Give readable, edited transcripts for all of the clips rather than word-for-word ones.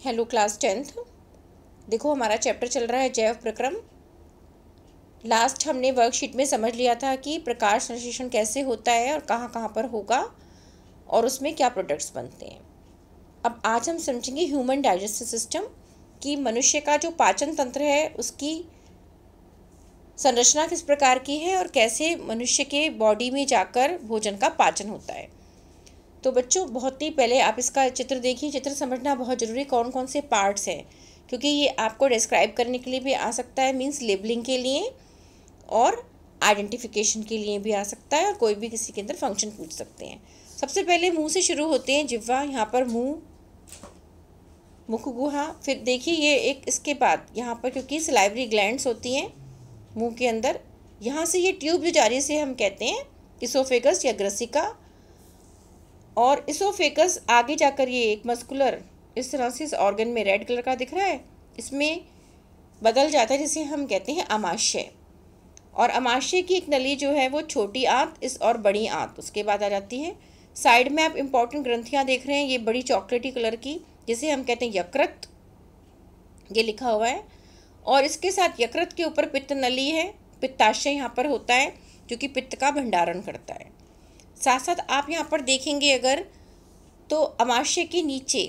Hello class 10th। देखो हमारा chapter चल रहा है जैव प्रक्रम। लास्ट हमने वर्कशीट में समझ लिया था कि प्रकाश संश्लेषण कैसे होता है और कहाँ कहाँ पर होगा और उसमें क्या प्रोडक्ट्स बनते हैं। अब आज हम समझेंगे ह्यूमन डाइजेस्टिव सिस्टम कि मनुष्य का जो पाचन तंत्र है उसकी संरचना किस प्रकार की है और कैसे मनुष्य के बॉडी में जाकर भोजन का पाचन होता है। तो बच्चों बहुत ही पहले आप इसका चित्र देखिए। चित्र समझना बहुत ज़रूरी, कौन कौन से पार्ट्स हैं, क्योंकि ये आपको डिस्क्राइब करने के लिए भी आ सकता है, मीन्स लेबलिंग के लिए और आइडेंटिफिकेशन के लिए भी आ सकता है, और कोई भी किसी के अंदर फंक्शन पूछ सकते हैं। सबसे पहले मुंह से शुरू होते हैं, जिह्वा, यहाँ पर मुंह, मुख गुहा। फिर देखिए ये एक, इसके बाद यहाँ पर क्योंकि सलाइवरी ग्लैंड्स होती हैं मुंह के अंदर, यहाँ से ये ट्यूब जो जा रही है इसे हम कहते हैं इसोफेगस या ग्रसिका। और इसोफेगस आगे जाकर ये एक मस्कुलर इस तरह से इस ऑर्गन में रेड कलर का दिख रहा है, इसमें बदल जाता है जिसे हम कहते हैं अमाशय। और अमाशय की एक नली जो है वो छोटी आंत इस और बड़ी आंत उसके बाद आ जाती है। साइड में आप इंपॉर्टेंट ग्रंथियां देख रहे हैं, ये बड़ी चॉकलेटी कलर की जिसे हम कहते हैं यकृत, ये लिखा हुआ है। और इसके साथ यकृत के ऊपर पित्त नली है, पित्ताशय यहाँ पर होता है जो कि पित्त का भंडारण करता है। साथ साथ आप यहाँ पर देखेंगे अगर तो अमाशय के नीचे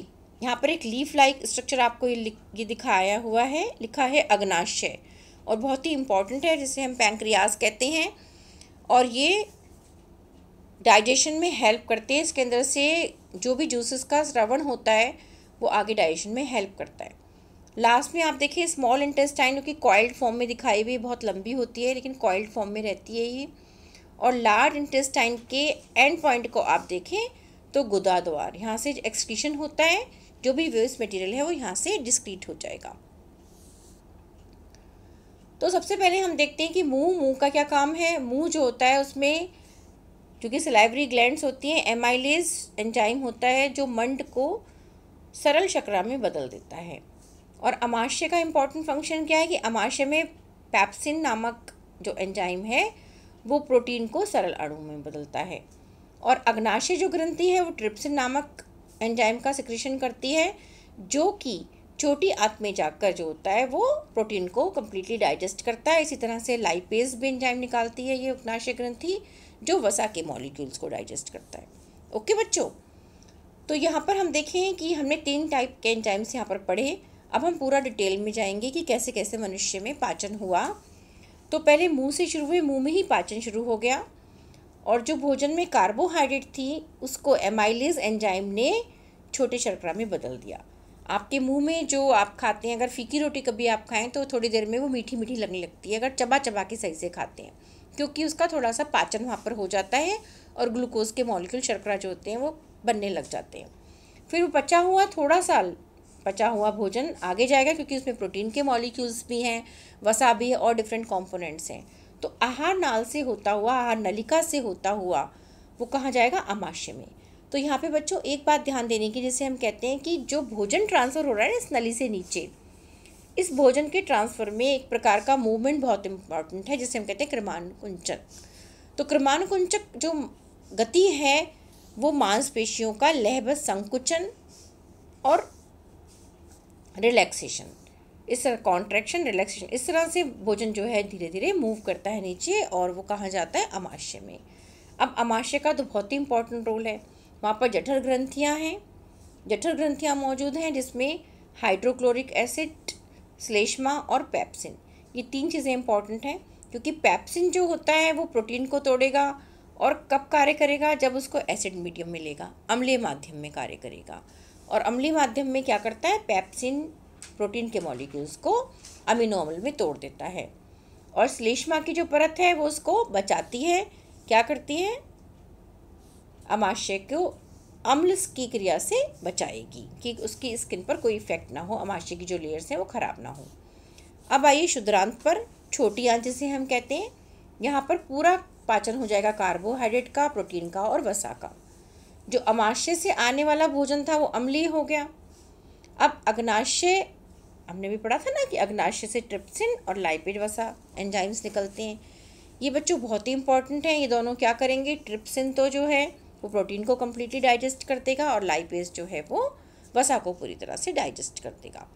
यहाँ पर एक लीफ लाइक स्ट्रक्चर आपको ये दिखाया हुआ है, लिखा है अग्नाशय, और बहुत ही इम्पॉर्टेंट है जिसे हम पैंक्रियाज कहते हैं। और ये डाइजेशन में हेल्प करते हैं, इसके अंदर से जो भी जूसेस का स्रवण होता है वो आगे डाइजेशन में हेल्प करता है। लास्ट में आप देखिए स्मॉल इंटेस्टाइन, जो कि कॉइल्ड फॉर्म में दिखाई हुई, बहुत लंबी होती है लेकिन कॉइल्ड फॉर्म में रहती है ये। और लार्ज इंटेस्टाइन के एंड पॉइंट को आप देखें तो गुदा द्वार, यहाँ से एक्सक्रीशन होता है, जो भी वेस्ट मटेरियल है वो यहाँ से डिस्क्रीट हो जाएगा। तो सबसे पहले हम देखते हैं कि मुंह का क्या काम है। मुंह जो होता है उसमें जो कि सलाइवरी ग्लैंड्स होती हैं, एमाइलेज एंजाइम होता है जो मंड को सरल शर्करा में बदल देता है। और अमाशय का इम्पॉर्टेंट फंक्शन क्या है कि अमाशय में पैप्सिन नामक जो एंजाइम है वो प्रोटीन को सरल अणु में बदलता है। और अग्नाशय जो ग्रंथि है वो ट्रिप्सिन नामक एंजाइम का सिक्रीशन करती है, जो कि छोटी आंत में जाकर जो होता है वो प्रोटीन को कम्प्लीटली डाइजेस्ट करता है। इसी तरह से लाइपेज भी एंजाइम निकालती है ये अग्नाशय ग्रंथि, जो वसा के मॉलिक्यूल्स को डाइजेस्ट करता है। ओके बच्चों, तो यहाँ पर हम देखें कि हमने 3 टाइप के एंजाइम्स यहाँ पर पढ़े। अब हम पूरा डिटेल में जाएंगे कि कैसे कैसे मनुष्य में पाचन हुआ। तो पहले मुंह से शुरू हुए, मुंह में ही पाचन शुरू हो गया, और जो भोजन में कार्बोहाइड्रेट थी उसको एमाइलेज एंजाइम ने छोटे शर्करा में बदल दिया। आपके मुंह में जो आप खाते हैं, अगर फीकी रोटी कभी आप खाएं तो थोड़ी देर में वो मीठी मीठी लगने लगती है, अगर चबा चबा के सही से खाते हैं, क्योंकि उसका थोड़ा सा पाचन वहाँ पर हो जाता है और ग्लूकोज के मॉलिक्यूल शर्करा जो होते हैं वो बनने लग जाते हैं। फिर वो पचा हुआ भोजन आगे जाएगा, क्योंकि उसमें प्रोटीन के मॉलिक्यूल्स भी हैं, वसा भी है और डिफरेंट कंपोनेंट्स हैं। तो आहार नाल से होता हुआ, आहार नलिका से होता हुआ वो कहाँ जाएगा? अमाशय में। तो यहाँ पे बच्चों एक बात ध्यान देने की, जैसे हम कहते हैं कि जो भोजन ट्रांसफ़र हो रहा है ना इस नली से नीचे, इस भोजन के ट्रांसफ़र में एक प्रकार का मूवमेंट बहुत इंपॉर्टेंट है जिसे हम कहते हैं क्रमानुकुंचक। तो क्रमानुकुंचक जो गति है वो मांसपेशियों का लयबद्ध संकुचन और रिलैक्सेशन, इस तरह कॉन्ट्रैक्शन रिलैक्सेशन, इस तरह से भोजन जो है धीरे धीरे मूव करता है नीचे और वो कहाँ जाता है? अमाशय में। अब अमाशय का तो बहुत ही इंपॉर्टेंट रोल है, वहाँ पर जठर ग्रंथियाँ हैं, जठर ग्रंथियाँ मौजूद हैं जिसमें हाइड्रोक्लोरिक एसिड, श्लेष्मा और पैप्सिन, ये 3 चीज़ें इंपॉर्टेंट हैं, क्योंकि पैप्सिन जो होता है वो प्रोटीन को तोड़ेगा और कब कार्य करेगा? जब उसको एसिड मीडियम मिलेगा, अम्लीय माध्यम में कार्य करेगा। और अम्लीय माध्यम में क्या करता है? पैप्सिन प्रोटीन के मॉलिक्यूल्स को अमीनो अम्ल में तोड़ देता है। और श्लेष्मा की जो परत है वो उसको बचाती है, क्या करती है? अमाशय को अम्ल की क्रिया से बचाएगी कि उसकी स्किन पर कोई इफेक्ट ना हो, अमाशय की जो लेयर्स हैं वो खराब ना हो। अब आइए शुद्रांत पर, छोटी आंत जिसे हम कहते हैं, यहाँ पर पूरा पाचन हो जाएगा कार्बोहाइड्रेट का, प्रोटीन का और वसा का। जो अमाशय से आने वाला भोजन था वो अम्लीय हो गया। अब अग्नाशय, हमने भी पढ़ा था ना कि अग्नाशय से ट्रिप्सिन और लाइपेज वसा एंजाइम्स निकलते हैं। ये बच्चों बहुत ही इंपॉर्टेंट है, ये दोनों क्या करेंगे? ट्रिप्सिन तो जो है वो प्रोटीन को कम्प्लीटली डाइजेस्ट कर देगा और लाइपेज जो है वो वसा को पूरी तरह से डाइजेस्ट कर देगा।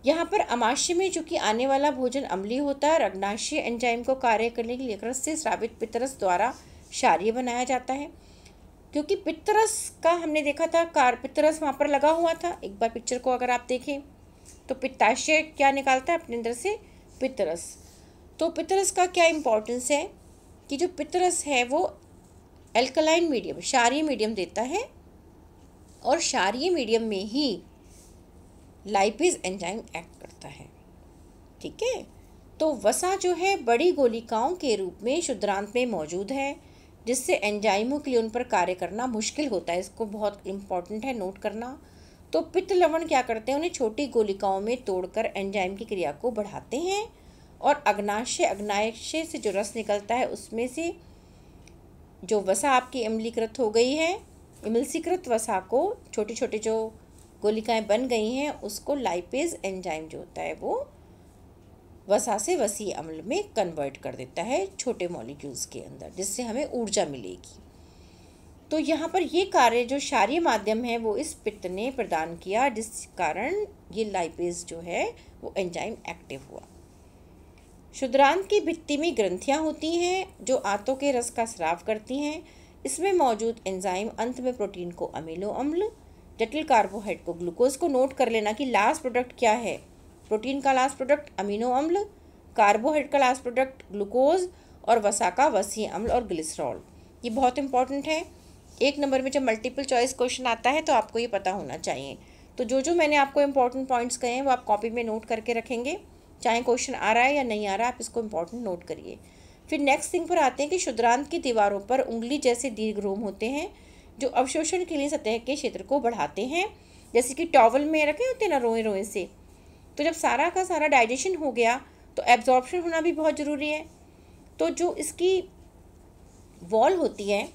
यहाँ पर अमाशय में चूँकि आने वाला भोजन अम्लीय होता है और अग्नाशय एंजाइम को कार्य करने के लिए यकृत से स्रावित पित्तरस द्वारा क्षारीय बनाया जाता है। क्योंकि पित्तरस का हमने देखा था, पित्तरस वहाँ पर लगा हुआ था। एक बार पिक्चर को अगर आप देखें तो पित्ताशय क्या निकालता है अपने अंदर से, पित्तरस। तो पित्तरस का क्या इम्पोर्टेंस है कि जो पित्तरस है वो एल्कलाइन मीडियम, क्षारीय मीडियम देता है और क्षारीय मीडियम में ही लाइपेज एंजाइम एक्ट करता है। ठीक है, तो वसा जो है बड़ी गोलिकाओं के रूप में क्षुद्रांत में मौजूद है, जिससे एंजाइमों के लिए उन पर कार्य करना मुश्किल होता है। इसको बहुत इम्पॉर्टेंट है नोट करना। तो पित्त लवण क्या करते हैं, उन्हें छोटी गोलिकाओं में तोड़कर एंजाइम की क्रिया को बढ़ाते हैं और अग्नाशय से जो रस निकलता है उसमें से जो वसा आपकी अम्लीकृत हो गई है, इमल्सीकृत वसा को छोटे छोटे जो गोलिकाएं बन गई हैं उसको लाइपेज एंजाइम जो होता है वो वसा से वसीय अम्ल में कन्वर्ट कर देता है छोटे मॉलिक्यूल्स के अंदर, जिससे हमें ऊर्जा मिलेगी। तो यहाँ पर ये कार्य जो क्षारीय माध्यम है वो इस पित्त ने प्रदान किया, जिस कारण ये लाइपेज जो है वो एंजाइम एक्टिव हुआ। क्षुद्रांत की भित्ति में ग्रंथियाँ होती हैं जो आंतों के रस का स्राव करती हैं। इसमें मौजूद एंजाइम अंत में प्रोटीन को अमीनो अम्ल, जटिल कार्बोहाइड्रेट को ग्लूकोज को नोट कर लेना कि लास्ट प्रोडक्ट क्या है। प्रोटीन का लास्ट प्रोडक्ट अमीनो अम्ल, कार्बोहाइड्रेट का लास्ट प्रोडक्ट ग्लूकोज और वसा का वसीय अम्ल और ग्लिसरॉल। ये बहुत इंपॉर्टेंट है। एक नंबर में जब मल्टीपल चॉइस क्वेश्चन आता है तो आपको ये पता होना चाहिए। तो जो मैंने आपको इंपॉर्टेंट पॉइंट्स कहे हैं वो आप कॉपी में नोट करके रखेंगे, चाहे क्वेश्चन आ रहा है या नहीं आ रहा है, आप इसको इंपॉर्टेंट नोट करिए। फिर नेक्स्ट थिंग पर आते हैं कि क्षुद्रांत की दीवारों पर उंगली जैसे दीर्घ रोम होते हैं जो अवशोषण के लिए सतह के क्षेत्र को बढ़ाते हैं, जैसे कि टॉवल में रखे होते हैं ना रोए रोए से। तो जब सारा का सारा डाइजेशन हो गया तो एब्जॉर्प्शन होना भी बहुत ज़रूरी है। तो जो इसकी वॉल होती है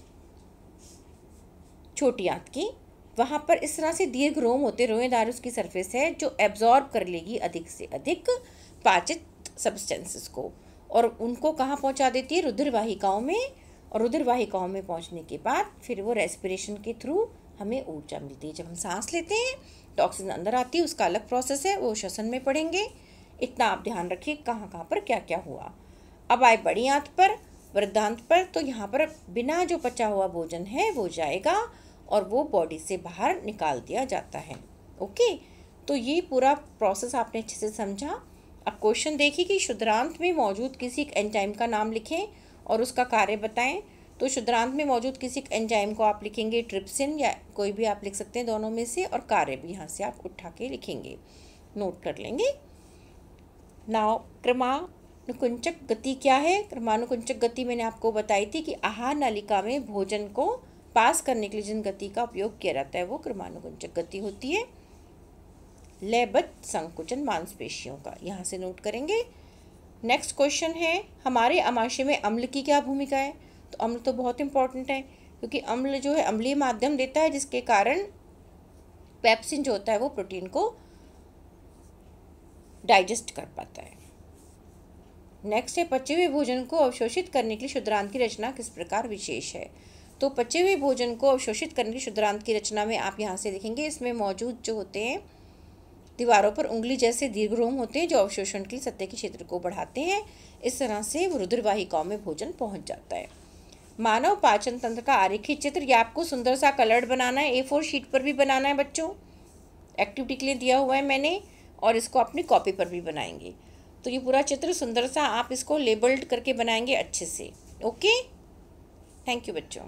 छोटी आंत की, वहाँ पर इस तरह से दीर्घ रोम होते, रोएदार उसकी सरफेस है जो एब्जॉर्ब कर लेगी अधिक से अधिक पाचित सब्सटेंसेस को और उनको कहाँ पहुँचा देती है, रुधिर वाहिकाओं में। और रुधिर वाहिकाओं में पहुँचने के बाद फिर वो रेस्पिरेशन के थ्रू हमें ऊर्जा मिलती है। जब हम सांस लेते हैं टॉक्सिन अंदर आती है, उसका अलग प्रोसेस है, वो श्वसन में पढ़ेंगे। इतना आप ध्यान रखिए कहाँ कहाँ पर क्या क्या हुआ। अब आए बड़ी आंत पर, वृद्धांत पर। तो यहाँ पर बिना जो पचा हुआ भोजन है वो जाएगा और वो बॉडी से बाहर निकाल दिया जाता है। ओके, तो ये पूरा प्रोसेस आपने अच्छे से समझा। अब क्वेश्चन देखिए कि क्षुद्रांत में मौजूद किसी एक एंजाइम का नाम लिखें और उसका कार्य बताएं। तो क्षुद्रांत में मौजूद किसी एक एंजाइम को आप लिखेंगे ट्रिप्सिन, या कोई भी आप लिख सकते हैं दोनों में से, और कार्य भी यहाँ से आप उठा के लिखेंगे, नोट कर लेंगे। नाउ क्रमानुकुंचक गति क्या है? क्रमानुकुंचक गति मैंने आपको बताई थी कि आहार नलिका में भोजन को पास करने के लिए जिन गति का उपयोग किया जाता है वो क्रमानुकुंचक गति होती है। लयबद्ध संकुचन मांसपेशियों का, यहाँ से नोट करेंगे। नेक्स्ट क्वेश्चन है हमारे अमाशय में अम्ल की क्या भूमिका है? तो अम्ल तो बहुत इंपॉर्टेंट है क्योंकि अम्ल जो है अम्लीय माध्यम देता है, जिसके कारण पेप्सिन जो होता है वो प्रोटीन को डाइजेस्ट कर पाता है। नेक्स्ट है पचे हुए भोजन को अवशोषित करने के लिए क्षुद्रांत की रचना किस प्रकार विशेष है? तो पचे हुए भोजन को अवशोषित करने की क्षुद्रांत की रचना में आप यहाँ से देखेंगे, इसमें मौजूद जो होते हैं दीवारों पर उंगली जैसे दीर्घ रोम होते हैं जो अवशोषण के सतह के क्षेत्र को बढ़ाते हैं। इस तरह से रुधिर वाहिकाओं में भोजन पहुंच जाता है। मानव पाचन तंत्र का आरेखित चित्र, ये आपको सुंदर सा कलर्ड बनाना है, A4 शीट पर भी बनाना है बच्चों, एक्टिविटी के लिए दिया हुआ है मैंने, और इसको अपनी कॉपी पर भी बनाएंगे। तो ये पूरा चित्र सुंदर सा आप इसको लेबल्ड करके बनाएंगे अच्छे से। ओके, थैंक यू बच्चों।